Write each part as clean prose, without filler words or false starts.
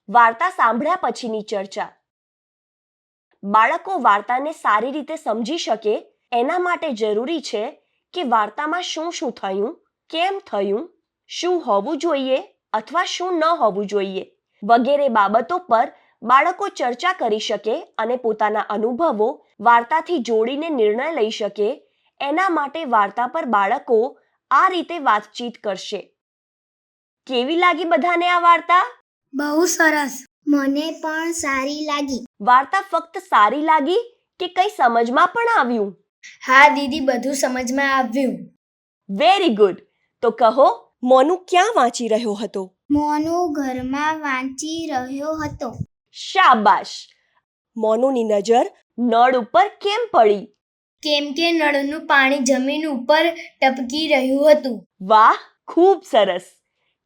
વાર્તા સાંભળ્યા પછીની ચર્ચા. બાળકો વાર્તાને સારી રીતે સમજી શકે એના માટે જરૂરી છે કે વાર્તામાં શું શું થયું, કેમ થયું, શું હોવું જોઈએ અથવા શું ન હોવું જોઈએ વગેરે બાબતો પર બાળકો ચર્ચા કરી શકે અને પોતાના અનુભવો વાર્તાથી જોડીને નિર્ણય લઈ શકે. એના માટે વાર્તા પર બાળકો આ રીતે વાતચીત કરશે. કેવી લાગી બધાને આ વાર્તા? બહુ સરસ. મને પણ સારી લાગી. વાર્તા ફક્ત સારી લાગી કે કંઈ સમજમાં પણ આવ્યું? હા દીદી, બધું સમજમાં આવ્યું. Very good. તો કહો, મોનુ ક્યાં વાંચી રહ્યો હતો? મોનુ ઘરમાં વાંચી રહ્યો હતો. શાબાશ. મોનુની નજર નળ ઉપર કેમ પડી? કેમ કે નળનું પાણી જમીન ઉપર ટપકી રહ્યું હતું. વાહ, ખૂબ સરસ.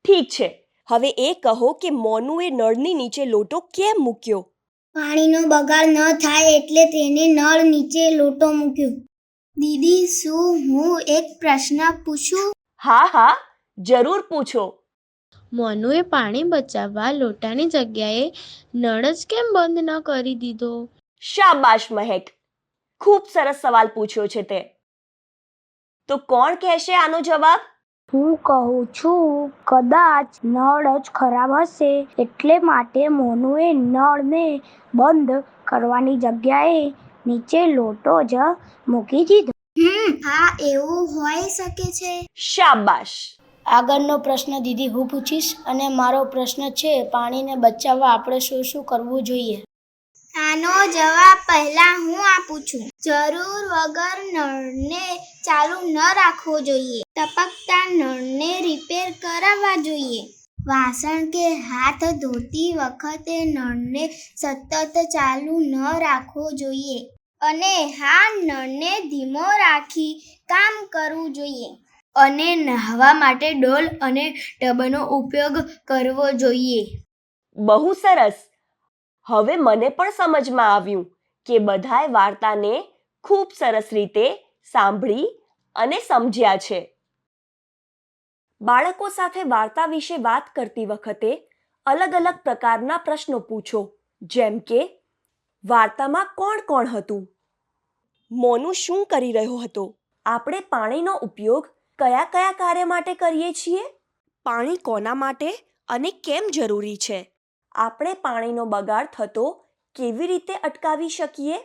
ઠીક છે, હવે એ કહો કે મોનુએ નળની નીચે લોટો કેમ મૂક્યો? પાણીનો બગાડ ન થાય એટલે તેને નળ નીચે લોટો મૂક્યો. દીદી, શું હું એક પ્રશ્ન પૂછું? હા હા, જરૂર પૂછો. મોનુએ પાણી બચાવવા લોટાની જગ્યાએ નળ જ કેમ બંધ ન કરી દીધો? શાબાશ મહેક, ખૂબ સરસ સવાલ પૂછ્યો છે તે. તો કોણ કહેશે આનો જવાબ? હું કહું છું, કદાચ નળ જ ખરાબ હશે એટલે માટે મોનુએ નળને બંધ કરવાની જગ્યાએ નીચે લોટો જ મૂકી દીધો. હા, એવું હોઈ શકે છે. શાબાશ. આગળનો પ્રશ્ન દીદી હું પૂછીશ અને મારો પ્રશ્ન છે, પાણીને બચાવવા આપણે શું શું કરવું જોઈએ? આનો જવાબ પહેલા હું આપું છું. જરૂર વગર નળને ચાલુ ન રાખવો જોઈએ. ટપકતા નળને રિપેર કરાવવા જોઈએ. વાસણ કે હાથ ધોતી વખતે નળને સતત ચાલુ ન રાખવો જોઈએ. અને હા, નળને ધીમો રાખી કામ કરવું જોઈએ. અને નહાવા માટે ડોલ અને ટબનો ઉપયોગ કરવો જોઈએ. બહુ સરસ. હવે મને પણ સમજમાં આવ્યું કે બધાએ વાર્તાને ખૂબ સરસ રીતે સાંભળી અને સમજ્યા છે. બાળકો સાથે વાર્તા વિશે વાત કરતી વખતે અલગ અલગ પ્રકારના પ્રશ્નો પૂછો. જેમ કે, વાર્તામાં કોણ કોણ હતું? મોનુ શું કરી રહ્યો હતો? આપણે પાણીનો ઉપયોગ કયા કયા કાર્ય માટે કરીએ છીએ? પાણી કોના માટે અને કેમ જરૂરી છે? આપણે પાણીનો બગાડ થતો કેવી રીતે અટકાવી શકીએ?